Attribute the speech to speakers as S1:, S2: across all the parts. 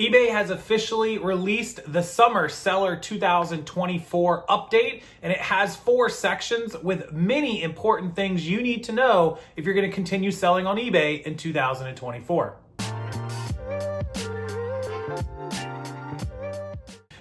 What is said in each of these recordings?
S1: eBay has officially released the Summer Seller 2024 update, and it has 4 sections with many important things you need to know if you're going to continue selling on eBay in 2024.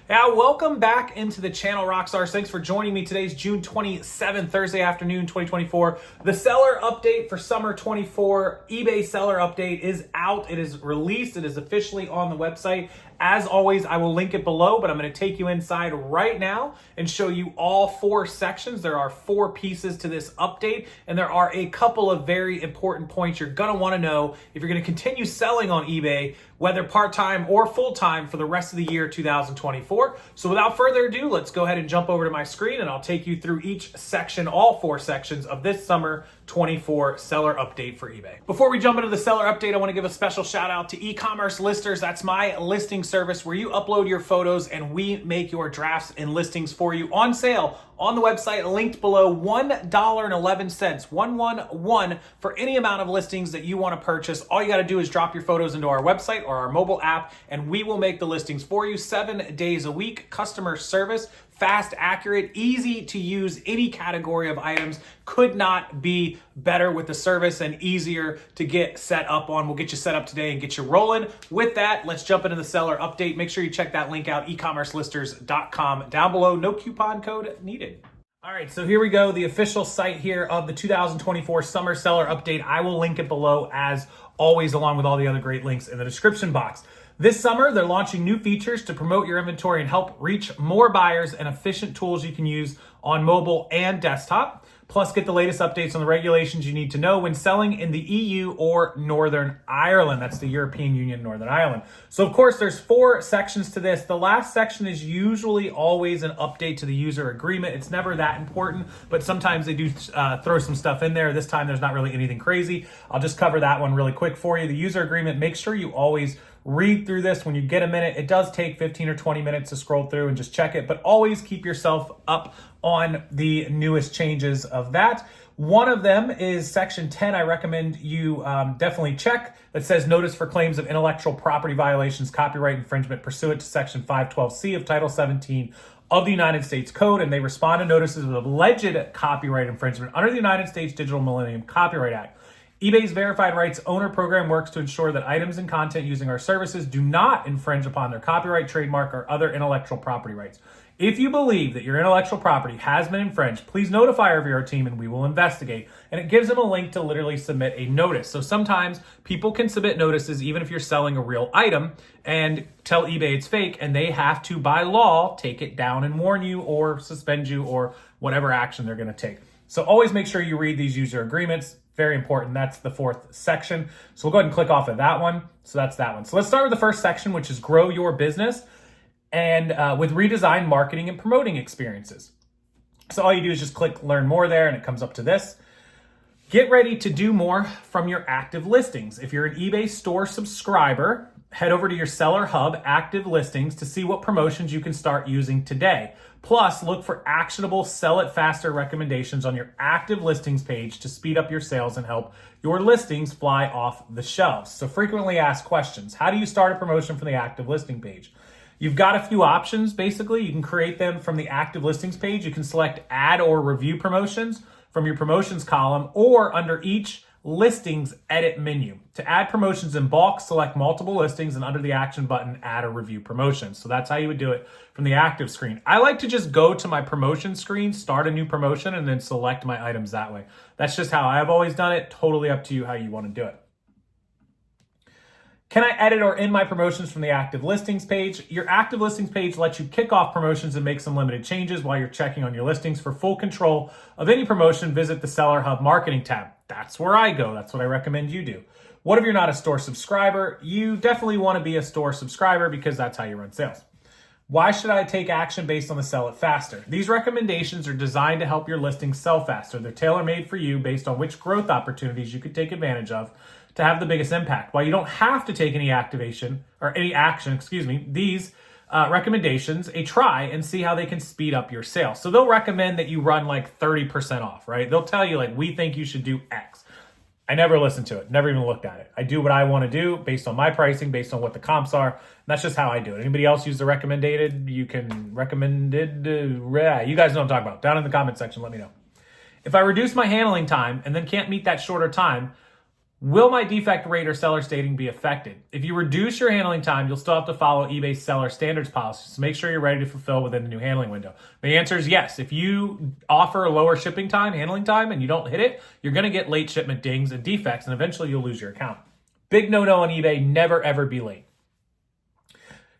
S1: Now, welcome back into the channel, Rockstars. Thanks for joining me. Today's June 27th, Thursday afternoon, 2024. The seller update for summer 24, eBay seller update is out. It is released. It is officially on the website. As always, I will link it below, but I'm going to take you inside right now and show you all 4 sections. There are 4 pieces to this update, and there are a couple of very important points you're going to want to know if you're going to continue selling on eBay, whether part-time or full-time for the rest of the year 2024. So without further ado, let's go ahead and jump over to my screen and I'll take you through each section, all 4 sections of this summer 24 seller update for eBay. Before we jump into the seller update, I want to give a special shout out to Ecommerce Listers. That's my listing service where you upload your photos and we make your drafts and listings for you on sale on the website, linked below. $1.11, 111 for any amount of listings that you want to purchase. All you got to do is drop your photos into our website or our mobile app, and we will make the listings for you 7 days a week. Customer service, fast, accurate, easy to use. Any category of items could not be better with the service and easier to get set up on. We'll get you set up today and get you rolling. With that, let's jump into the seller update. Make sure you check that link out, ecommercelisters.com down below. No coupon code needed. All right, so here we go. The official site here of the 2024 Summer Seller Update. I will link it below as always, along with all the other great links in the description box. This summer, they're launching new features to promote your inventory and help reach more buyers, and efficient tools you can use on mobile and desktop. Plus, get the latest updates on the regulations you need to know when selling in the EU or Northern Ireland. That's the European Union, Northern Ireland. So, of course, there's 4 sections to this. The last section is usually always an update to the user agreement. It's never that important, but sometimes they do throw some stuff in there. This time, there's not really anything crazy. I'll just cover that one really quick for you. The user agreement, make sure you always read through this when you get a minute. It does take 15 or 20 minutes to scroll through and just check it, but always keep yourself up on the newest changes of that. One of them is section 10. I recommend you definitely check. That says notice for claims of intellectual property violations, copyright infringement pursuant to section 512C of Title 17 of the United States Code, and they respond to notices of alleged copyright infringement under the United States Digital Millennium Copyright Act. eBay's Verified Rights Owner program works to ensure that items and content using our services do not infringe upon their copyright, trademark, or other intellectual property rights. If you believe that your intellectual property has been infringed, please notify our VR team and we will investigate. And it gives them a link to literally submit a notice. So sometimes people can submit notices even if you're selling a real item and tell eBay it's fake, and they have to, by law, take it down and warn you or suspend you or whatever action they're going to take. So always make sure you read these user agreements. Very important. That's the 4th section. So we'll go ahead and click off of that one. So that's that one. So let's start with the first section, which is grow your business and with redesigned marketing and promoting experiences. So all you do is just click learn more there and it comes up to this. Get ready to do more from your active listings. If you're an eBay store subscriber, head over to your Seller Hub active listings to see what promotions you can start using today. Plus, look for actionable sell it faster recommendations on your active listings page to speed up your sales and help your listings fly off the shelves. So frequently asked questions. How do you start a promotion from the active listing page? You've got a few options, basically. You can create them from the active listings page. You can select add or review promotions from your promotions column, or under each listings edit menu. To add promotions in bulk, select multiple listings, and under the action button, add or review promotions. So that's how you would do it from the active screen. I like to just go to my promotion screen, start a new promotion, and then select my items that way. That's just how I've always done it. Totally up to you how you want to do it. Can I edit or end my promotions from the active listings page? Your active listings page lets you kick off promotions and make some limited changes while you're checking on your listings. For full control of any promotion, visit the Seller Hub Marketing tab. That's where I go. That's what I recommend you do. What if you're not a store subscriber? You definitely want to be a store subscriber because that's how you run sales. Why should I take action based on the sell it faster? These recommendations are designed to help your listings sell faster. They're tailor-made for you based on which growth opportunities you could take advantage of to have the biggest impact. While you don't have to take any action, these recommendations, try and see how they can speed up your sales. So they'll recommend that you run like 30% off, right? They'll tell you like, we think you should do X. I never listened to it, never even looked at it. I do what I want to do based on my pricing, based on what the comps are. And that's just how I do it. Anybody else use the recommended? You can recommended. You guys know what I'm talking about. Down in the comment section, let me know. If I reduce my handling time and then can't meet that shorter time, will my defect rate or seller stating be affected? If you reduce your handling time, you'll still have to follow eBay's seller standards policies. So make sure you're ready to fulfill within the new handling window. The answer is yes. If you offer a lower shipping time, handling time, and you don't hit it, you're going to get late shipment dings and defects, and eventually you'll lose your account. Big no-no on eBay, never ever be late.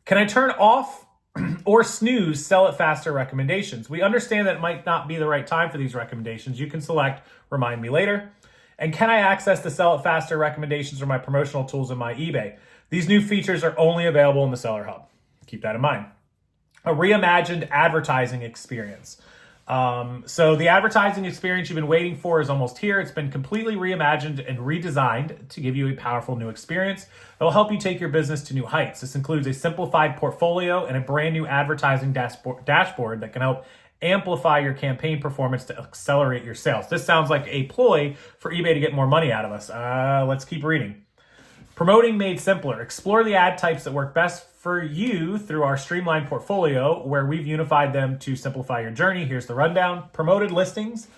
S1: Can I turn off or snooze sell it faster recommendations? We understand that it might not be the right time for these recommendations. You can select remind me later. And can I access the sell it faster recommendations or my promotional tools in my eBay? These new features are only available in the Seller Hub. Keep that in mind. A reimagined advertising experience. So the advertising experience you've been waiting for is almost here. It's been completely reimagined and redesigned to give you a powerful new experience that will help you take your business to new heights. This includes a simplified portfolio and a brand new advertising dashboard that can help amplify your campaign performance to accelerate your sales. This sounds like a ploy for eBay to get more money out of us. Let's keep reading. Promoting made simpler. Explore the ad types that work best for you through our streamlined portfolio, where we've unified them to simplify your journey. Here's the rundown. Promoted listings.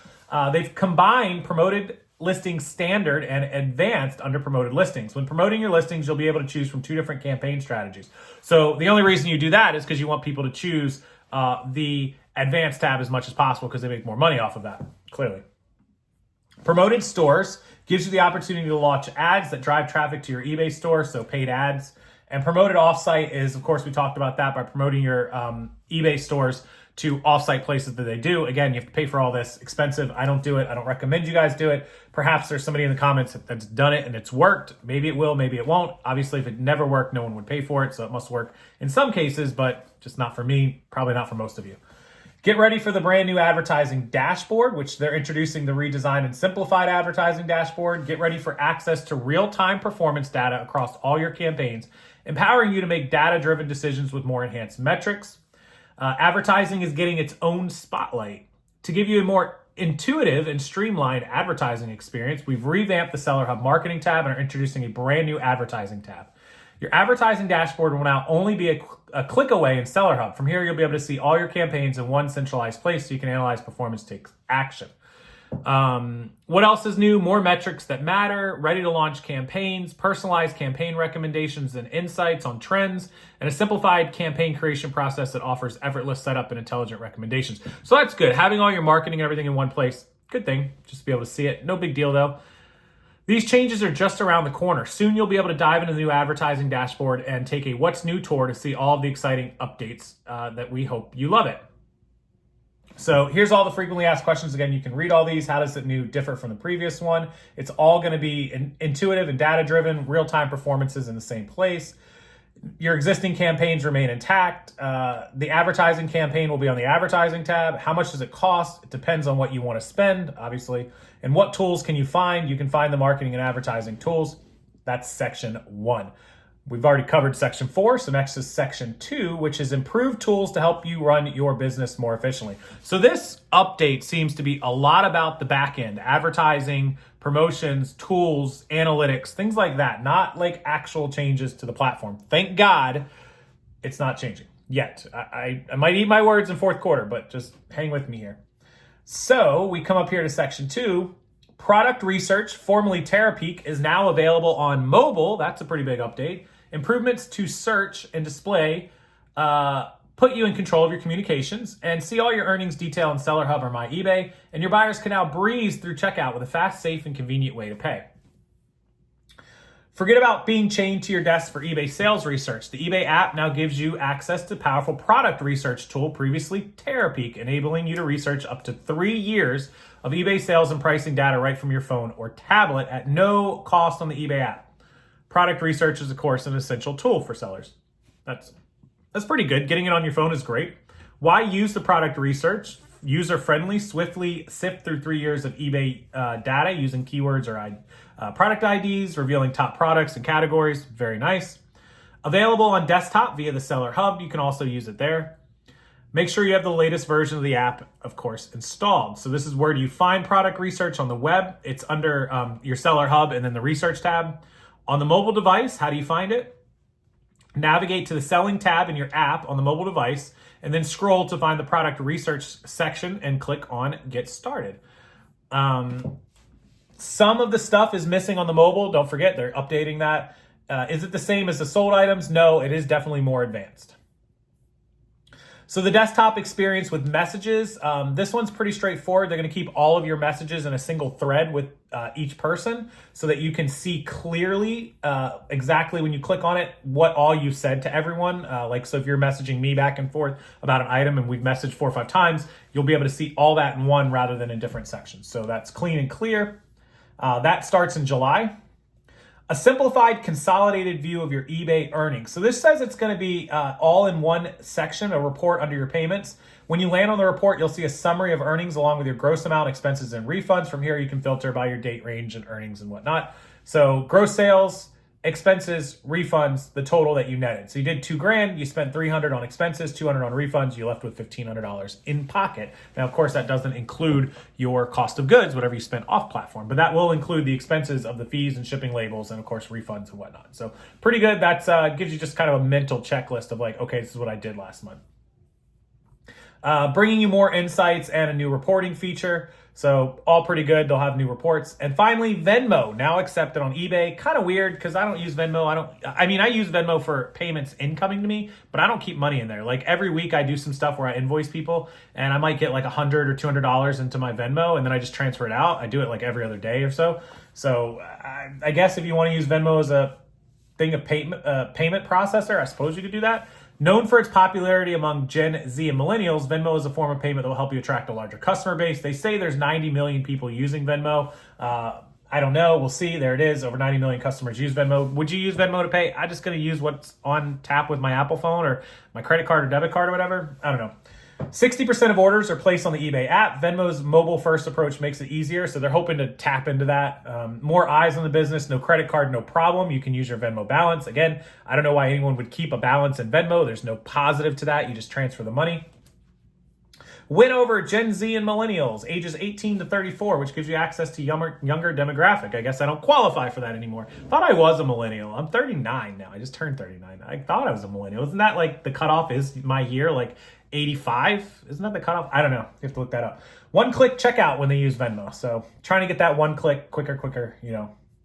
S1: They've combined promoted listings standard and advanced under promoted listings. When promoting your listings, you'll be able to choose from 2 different campaign strategies. So the only reason you do that is because you want people to choose the advanced tab as much as possible because they make more money off of that, clearly. Promoted stores gives you the opportunity to launch ads that drive traffic to your eBay store, so paid ads. And promoted offsite is, of course, we talked about that by promoting your eBay stores to offsite places that they do. Again, you have to pay for all this. Expensive. I don't do it. I don't recommend you guys do it. Perhaps there's somebody in the comments that's done it and it's worked. Maybe it will, maybe it won't. Obviously, if it never worked, no one would pay for it. So it must work in some cases, but just not for me, probably not for most of you. Get ready for the brand new advertising dashboard, which they're introducing the redesigned and simplified advertising dashboard. Get ready for access to real-time performance data across all your campaigns, empowering you to make data-driven decisions with more enhanced metrics. Advertising is getting its own spotlight. To give you a more intuitive and streamlined advertising experience, we've revamped the Seller Hub marketing tab and are introducing a brand new advertising tab. Your advertising dashboard will now only be a click away in Seller Hub. From here, you'll be able to see all your campaigns in one centralized place so you can analyze performance, take action. What else is new? More metrics that matter, ready to launch campaigns, personalized campaign recommendations and insights on trends, and a simplified campaign creation process that offers effortless setup and intelligent recommendations. So that's good. Having all your marketing and everything in one place, good thing. Just to be able to see it. No big deal though. These changes are just around the corner. Soon you'll be able to dive into the new advertising dashboard and take a What's New tour to see all of the exciting updates that we hope you love it. So here's all the frequently asked questions. Again, you can read all these. How does it new differ from the previous one? It's all going to be intuitive and data-driven, real-time performances in the same place. Your existing campaigns remain intact. The advertising campaign will be on the advertising tab. How much does it cost? It depends on what you want to spend, obviously. And what tools can you find? You can find the marketing and advertising tools. That's section 1. We've already covered section 4, so next is section 2, which is improved tools to help you run your business more efficiently. So this update seems to be a lot about the back end, advertising, promotions, tools, analytics, things like that, not like actual changes to the platform. Thank God it's not changing yet. I might eat my words in fourth quarter, but just hang with me here. So we come up here to section 2. Product research, formerly Terapeak, is now available on mobile. That's a pretty big update. Improvements to search and display put you in control of your communications and see all your earnings detail in Seller Hub or My eBay. And your buyers can now breeze through checkout with a fast, safe, and convenient way to pay. Forget about being chained to your desk for eBay sales research. The eBay app now gives you access to powerful product research tool, previously Terapeak, enabling you to research up to 3 years of eBay sales and pricing data right from your phone or tablet at no cost on the eBay app. Product research is, of course, an essential tool for sellers. That's pretty good. Getting it on your phone is great. Why use the product research? User-friendly, swiftly sift through 3 years of eBay data using keywords or product IDs, revealing top products and categories. Very nice. Available on desktop via the Seller Hub. You can also use it there. Make sure you have the latest version of the app, of course, installed. So this is where you find product research on the web. It's under your Seller Hub and then the Research tab. On the mobile device, how do you find it? Navigate to the Selling tab in your app on the mobile device, and then scroll to find the Product Research section and click on Get Started. Some of the stuff is missing on the mobile. Don't forget, they're updating that. Is it the same as the sold items? No, it is definitely more advanced. So the desktop experience with messages, this one's pretty straightforward. They're going to keep all of your messages in a single thread with each person so that you can see clearly exactly when you click on it what all you said to everyone. So if you're messaging me back and forth about an item and we've messaged 4 or 5 times, you'll be able to see all that in one rather than in different sections. So that's clean and clear. That starts in July. A simplified, consolidated view of your eBay earnings. So this says it's going to be all in one section, a report under your payments. When you land on the report, you'll see a summary of earnings along with your gross amount, expenses, and refunds. From here, you can filter by your date range and earnings and whatnot. So gross sales, expenses, refunds, the total that you netted. So you did $2,000, you spent $300 on expenses, $200 on refunds, you left with $1,500 in pocket. Now, of course, that doesn't include your cost of goods, whatever you spent off platform, but that will include the expenses of the fees and shipping labels and of course, refunds and whatnot. So pretty good. That's gives you just kind of a mental checklist of like, okay, this is what I did last month. Bringing you more insights and a new reporting feature. So all pretty good. They'll have new reports. And finally, Venmo, now accepted on eBay. Kind of weird because I don't use Venmo. I use Venmo for payments incoming to me, but I don't keep money in there. Like every week I do some stuff where I invoice people and I might get like $100 or $200 into my Venmo and then I just transfer it out. I do it like every other day or so. So I guess if you want to use Venmo as a thing of payment processor, I suppose you could do that. Known for its popularity among Gen Z and millennials, Venmo is a form of payment that will help you attract a larger customer base. They say there's 90 million people using Venmo. I don't know. We'll see. There it is. Over 90 million customers use Venmo. Would you use Venmo to pay? I'm just going to use what's on tap with my Apple phone or my credit card or debit card or whatever. I don't know. 60% of orders are placed on the eBay app. Venmo's mobile-first approach makes it easier, so they're hoping to tap into that. More eyes on the business, no credit card, no problem. You can use your Venmo balance. Again, I don't know why anyone would keep a balance in Venmo. There's no positive to that. You just transfer the money. Win over Gen Z and millennials, ages 18 to 34, which gives you access to younger demographic. I guess I don't qualify for that anymore. Thought I was a millennial. I'm 39 now. I just turned 39. I thought I was a millennial. Isn't that like the cutoff is my year, like 85? Isn't that the cutoff? I don't know. You have to look that up. One-click checkout when they use Venmo. So trying to get that one-click, quicker,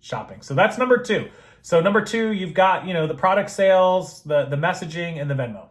S1: shopping. So that's number 2. So number 2, you've got, the product sales, the messaging, and the Venmo.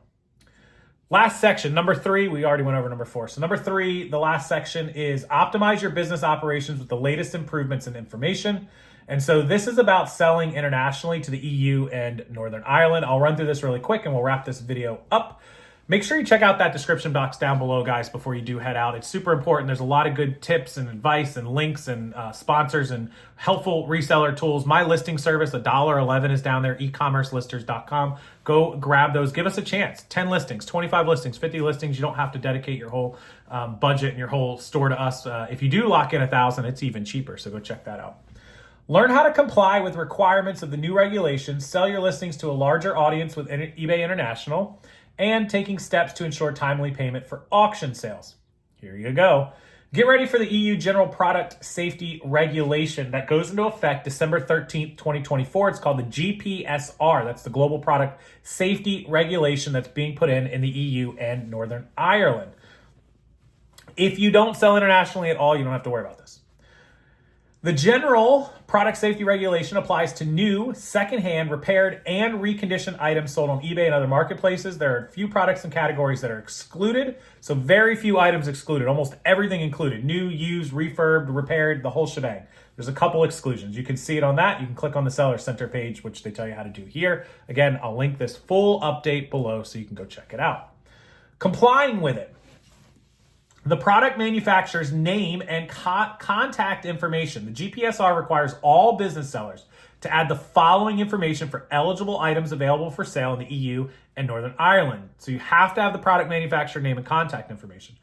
S1: Last section, number 3, we already went over number 4. So number 3, the last section is optimize your business operations with the latest improvements and information. And so this is about selling internationally to the EU and Northern Ireland. I'll run through this really quick and we'll wrap this video up. Make sure you check out that description box down below, guys, before you do head out. It's super important. There's a lot of good tips and advice and links and sponsors and helpful reseller tools. My listing service, $1.11 is down there, Ecommercelisters.com. Go grab those. Give us a chance. 10 listings, 25 listings, 50 listings. You don't have to dedicate your whole budget and your whole store to us. If you do lock in 1,000, it's even cheaper, so go check that out. Learn how to comply with requirements of the new regulations, sell your listings to a larger audience with eBay International, and taking steps to ensure timely payment for auction sales. Here you go. Get ready for the EU General Product Safety Regulation that goes into effect December 13th, 2024. It's called the GPSR. That's the Global Product Safety Regulation that's being put in the EU and Northern Ireland. If you don't sell internationally at all, you don't have to worry about this. The General Product Safety Regulation applies to new, secondhand, repaired, and reconditioned items sold on eBay and other marketplaces. There are a few products and categories that are excluded, so very few items excluded, almost everything included. New, used, refurbed, repaired, the whole shebang. There's a couple exclusions. You can see it on that. You can click on the Seller Center page, which they tell you how to do here. Again, I'll link this full update below so you can go check it out. Complying with it. The product manufacturer's name and contact information. The GPSR requires all business sellers to add the following information for eligible items available for sale in the EU and Northern Ireland. So you have to have the product manufacturer name and contact information.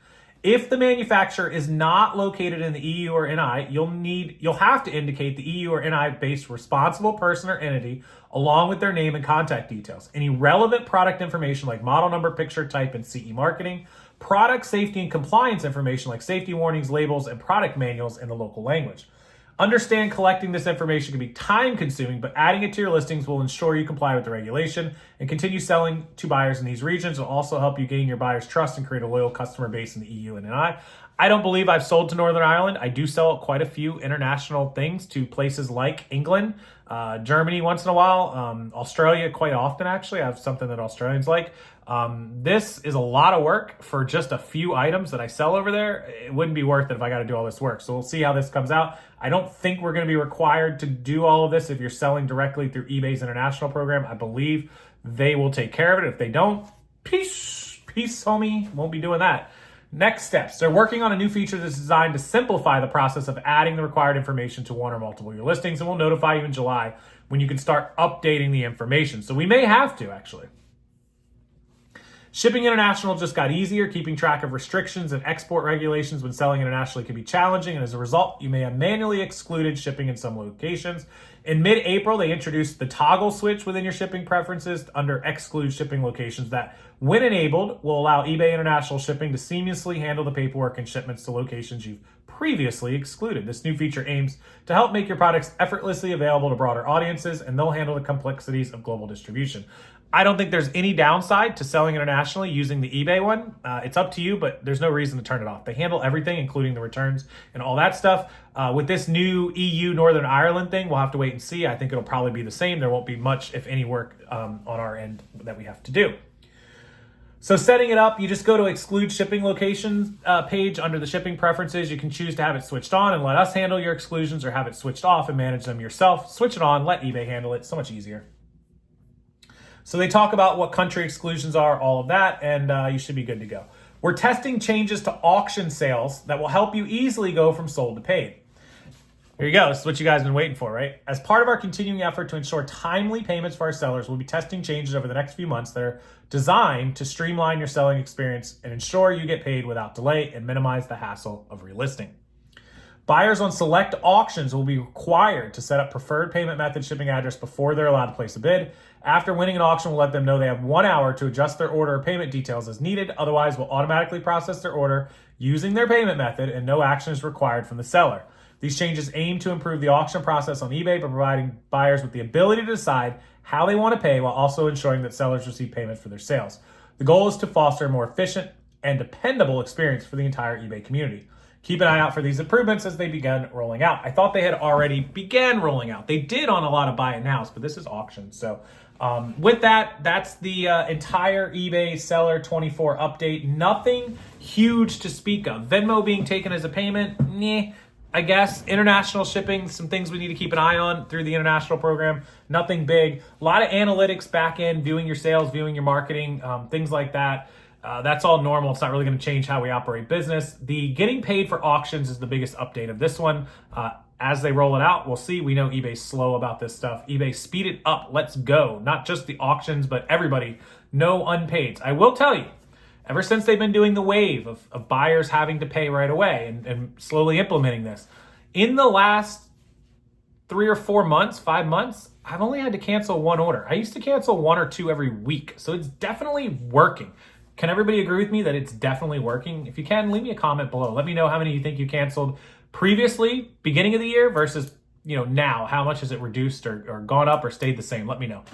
S1: If the manufacturer is not located in the EU or NI, you'll have to indicate the EU or NI-based responsible person or entity along with their name and contact details. Any relevant product information like model number, picture type, and CE marketing, product safety and compliance information like safety warnings, labels, and product manuals in the local language. Understand collecting this information can be time consuming, but adding it to your listings will ensure you comply with the regulation and continue selling to buyers in these regions. Will also help you gain your buyers' trust and create a loyal customer base in the EU and NI. I don't believe I've sold to Northern Ireland. I do sell quite a few international things to places like England, Germany once in a while, Australia quite often actually. I have something that Australians like. This is a lot of work for just a few items that I sell over there. It wouldn't be worth it if I got to do all this work. So we'll see how this comes out. I don't think we're going to be required to do all of this if you're selling directly through eBay's international program. I believe they will take care of it. If they don't, peace, homie. Won't be doing that. Next steps. They're working on a new feature that's designed to simplify the process of adding the required information to one or multiple of your listings, and we'll notify you in July when you can start updating the information. So we may have to, actually. Shipping international just got easier. Keeping track of restrictions and export regulations when selling internationally can be challenging, and as a result, you may have manually excluded shipping in some locations. In mid-April, they introduced the toggle switch within your shipping preferences under exclude shipping locations that, when enabled, will allow eBay International Shipping to seamlessly handle the paperwork and shipments to locations you've previously excluded. This new feature aims to help make your products effortlessly available to broader audiences, and they'll handle the complexities of global distribution. I don't think there's any downside to selling internationally using the eBay one. It's up to you, but there's no reason to turn it off. They handle everything, including the returns and all that stuff. With this new EU Northern Ireland thing, we'll have to wait and see. I think it'll probably be the same. There won't be much, if any, work on our end that we have to do. So setting it up, you just go to exclude shipping locations page under the shipping preferences. You can choose to have it switched on and let us handle your exclusions, or have it switched off and manage them yourself. Switch it on, let eBay handle it. So much easier. So they talk about what country exclusions are, all of that, and you should be good to go. We're testing changes to auction sales that will help you easily go from sold to paid. Here you go. This is what you guys have been waiting for, right? As part of our continuing effort to ensure timely payments for our sellers, we'll be testing changes over the next few months that are designed to streamline your selling experience and ensure you get paid without delay and minimize the hassle of relisting. Buyers on select auctions will be required to set up preferred payment method shipping address before they're allowed to place a bid. After winning an auction, we'll let them know they have 1 hour to adjust their order or payment details as needed. Otherwise, we'll automatically process their order using their payment method, and no action is required from the seller. These changes aim to improve the auction process on eBay by providing buyers with the ability to decide how they want to pay while also ensuring that sellers receive payment for their sales. The goal is to foster a more efficient and dependable experience for the entire eBay community. Keep an eye out for these improvements as they begin rolling out. I thought they had already began rolling out. They did on a lot of buy it nows, but this is auction. So with that, that's the entire eBay Seller 24 update. Nothing huge to speak of. Venmo being taken as a payment, I guess. International shipping, some things we need to keep an eye on through the international program. Nothing big. A lot of analytics back end, viewing your sales, viewing your marketing, things like that. That's all normal. It's not really going to change how we operate business. The getting paid for auctions is the biggest update of this one. As they roll it out, we'll see. We know eBay's slow about this stuff. eBay, speed it up. Let's go. Not just the auctions, but everybody. No unpaids. I will tell you, ever since they've been doing the wave of buyers having to pay right away and slowly implementing this, in the last 3 or 4 months, 5 months, I've only had to cancel one order. I used to cancel 1 or 2 every week. So it's definitely working. Can everybody agree with me that it's definitely working? If you can, leave me a comment below. Let me know how many you think you canceled previously, beginning of the year, versus now. How much has it reduced or gone up or stayed the same? Let me know.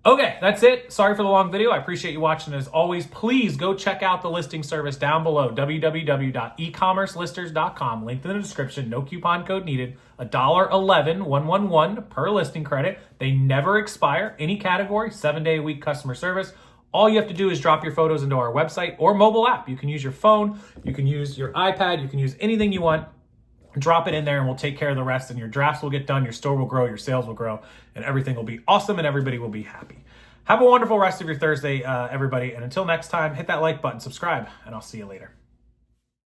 S1: Okay, that's it. Sorry for the long video. I appreciate you watching. As always, please go check out the listing service down below, www.ecommercelisters.com. Link in the description. No coupon code needed. $1.11 per listing credit. They never expire. Any category, 7-day-a-week customer service. All you have to do is drop your photos into our website or mobile app. You can use your phone, you can use your iPad, you can use anything you want. Drop it in there and we'll take care of the rest, and your drafts will get done, your store will grow, your sales will grow, and everything will be awesome and everybody will be happy. Have a wonderful rest of your Thursday, everybody. And until next time, hit that like button, subscribe, and I'll see you later.